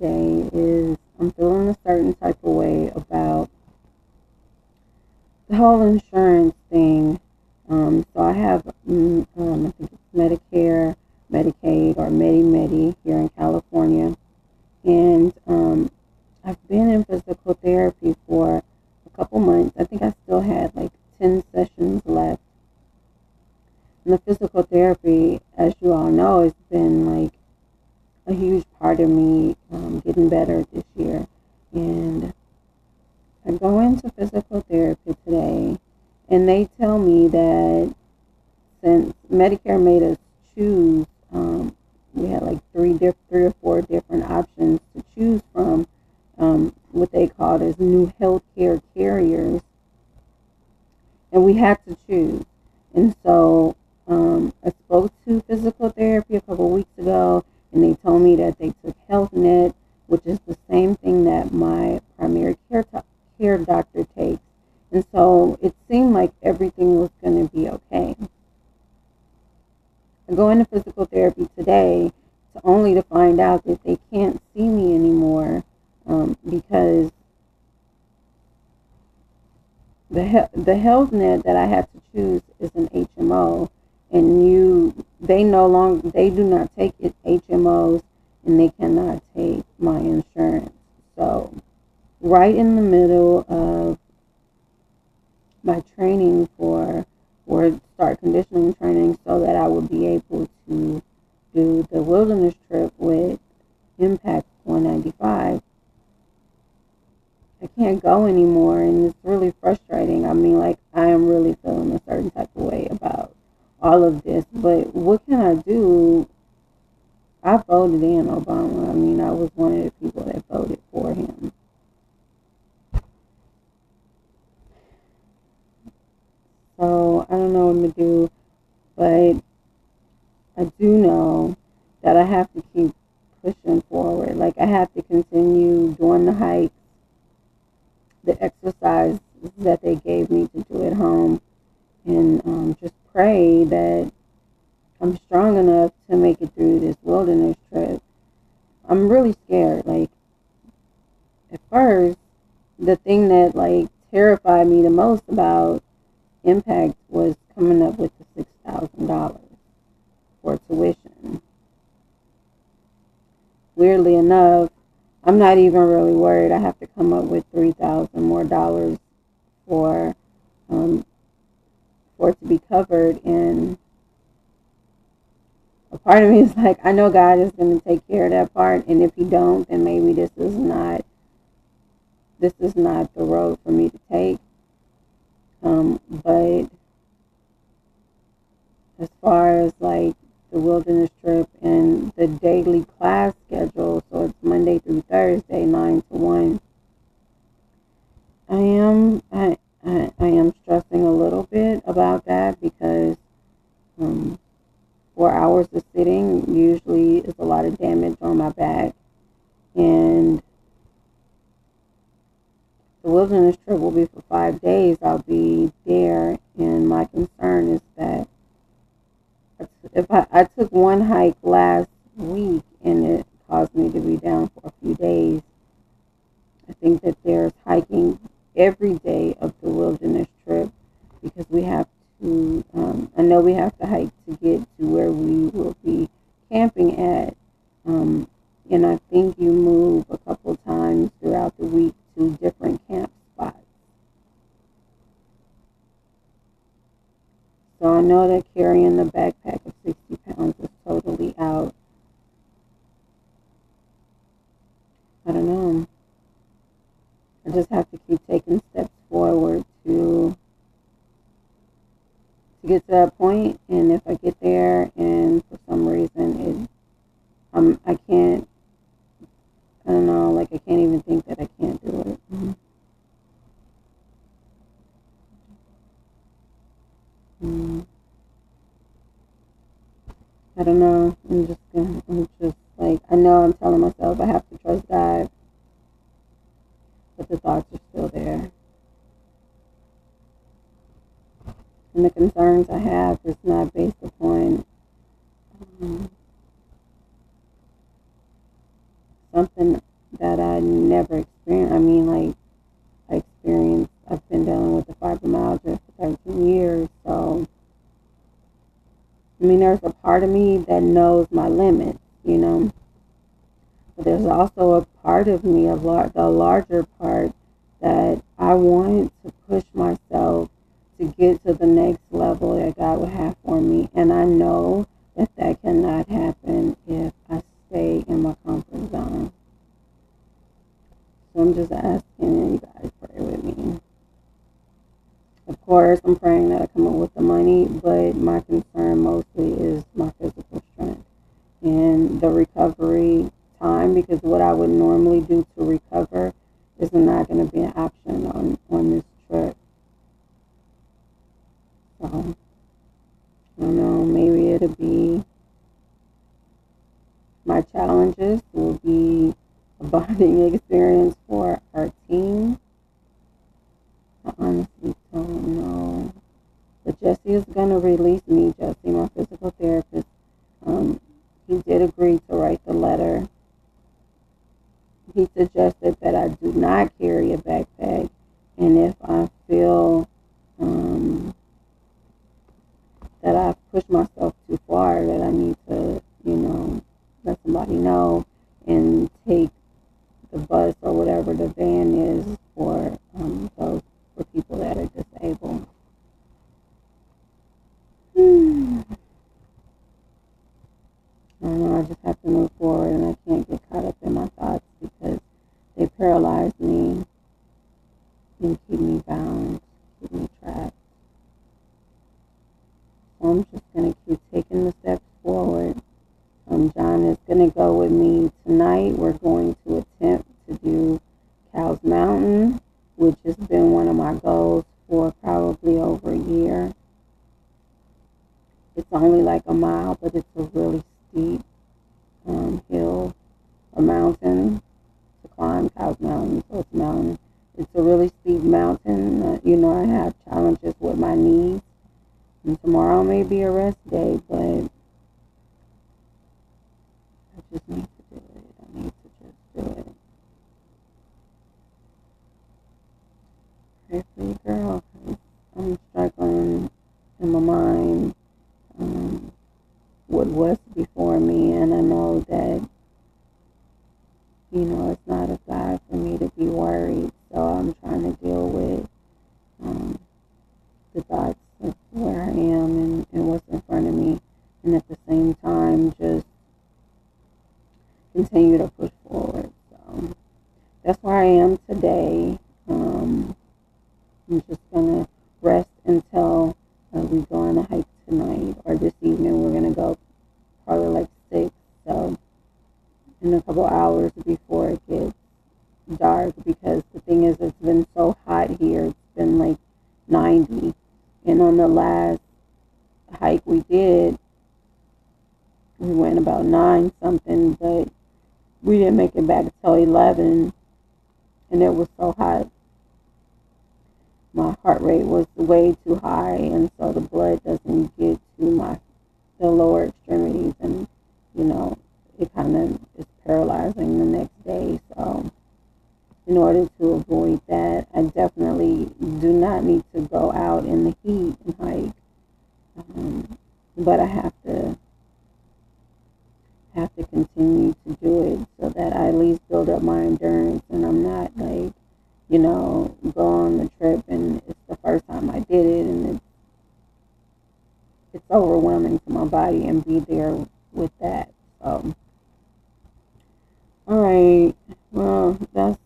today is I'm feeling a certain type of way about the whole insurance thing. So I have, I think it's Medicare, Medicaid, or Medi here in California. And I've been in physical therapy for a couple months. I think I still had like 10 sessions left. And the physical therapy, as you all know, has been like a huge part of me getting better this year. And I go into physical therapy today, and they tell me that since Medicare made us choose, we had like three or four different options to choose from, what they called as new healthcare carriers, and we had to choose. And so I spoke to physical therapy a couple weeks ago, and they told me that they took Health Net, which is the same thing that my primary care doctor takes. And so it seemed like everything was going to be okay. I go into physical therapy today only to find out that they can't see me anymore, because the health net that I have to choose is an HMO, and they do not take it HMOs, and they cannot take my insurance. So right in the middle of my training or start conditioning training so that I would be able to do the wilderness trip with Impact 195, I can't go anymore, and it's really frustrating. I mean, like, I am really feeling a certain type of way about all of this, but what can I do? I voted in Obama. I mean, I was one of the people that voted for him. So I don't know what to do, but I do know that I have to keep pushing forward. Like, I have to continue doing the hikes, the exercise that they gave me to do at home, and just pray that I'm strong enough to make it through this wilderness trip. I'm really scared. Like, at first, the thing that like terrified me the most about Impact was coming up with the $6,000 for tuition. Weirdly enough, I'm not even really worried. I have to come up with $3,000 more for for it to be covered. And a part of me is like, I know God is going to take care of that part, and if He don't, then maybe this is not the road for me to take. But as far as like the wilderness trip and the daily class schedule, so it's Monday through Thursday, 9 to 1. I am stressing a little bit about that because 4 hours of sitting usually is a lot of damage on my back, and the wilderness trip will be for 5 days. I'll be there, and my concern is that if I took one hike last week and it caused me to be down for a few days, I think that there's hiking every day of the wilderness trip because we have to, I know we have to hike to get to where we will be camping at. And I think you move a couple times throughout the week to different camp spots. So I know that carrying the backpack of 60 pounds is totally out. I don't know. I just have to keep taking steps forward to get to that point. And if I get there and for some reason I can't, I don't know, like I can't even think that I can't do it. I don't know. I'm just like, I know I'm telling myself I have to trust God, but the thoughts are still there. And the concerns I have is not based upon something that I never experienced. I mean, like, I've been dealing with the fibromyalgia for 13 years. So, I mean, there's a part of me that knows my limits, But there's also a part of me, the larger part, that I want to push myself to get to the next level that God would have for me. And I know that that cannot happen if I stay in my comfort zone. So I'm just asking you guys pray with me. Of course, I'm praying that I come up with the money, but my concern mostly is my physical strength and the recovery time, because what I would normally do to recover is not going to be an option on this trip. So, I don't know, maybe it'll be, my challenges will be a bonding experience for our team. I honestly don't know. But Jesse is going to release me, Jesse, my physical therapist. He did agree to write the letter. He suggested that I do not carry a backpack, and if I feel that I've pushed myself too far, that I need to, let somebody know and take the bus or whatever the van is for those for people that are disabled. I don't know, I just have to move forward, and I can't get caught up in my thoughts because they paralyze me and keep me bound, keep me trapped. So I'm just going to keep taking the steps forward. John is going to go with me tonight. We're going to attempt to do Cows Mountain, which has been one of my goals for probably over a year. It's only like a mile, but it's a really steep hill or mountain to climb. Cows Mountain, so it's a mountain. It's a really steep mountain. I have challenges with my knees, and tomorrow may be a rest day, but I just need to do it. I need to just do it. Pray for you, girl, 'cause I'm struggling in my mind with what's before me, and I know that, it's not of God for me to be worried, so I'm trying to deal with the thoughts of where I am and what's in front of me, and at the same time just continue to push forward. So that's where I am today. I'm just gonna rest until we go on a hike tonight, or this evening. We're gonna go probably like 6, so in a couple hours before it gets dark, because the thing is, it's been so hot here. It's been like 90, and on the last hike we did, we went about 9 something, but we didn't make it back until 11, and it was so hot. My heart rate was way too high, and so the blood doesn't get to the lower extremities, and it kind of is paralyzing the next day. So in order to avoid that, I definitely do not need to go out in the heat and hike, but I have to continue to do it so that I at least build up my endurance, and I'm not like, go on the trip and it's the first time I did it, and it's overwhelming to my body and be there with that. So, all right, well, that's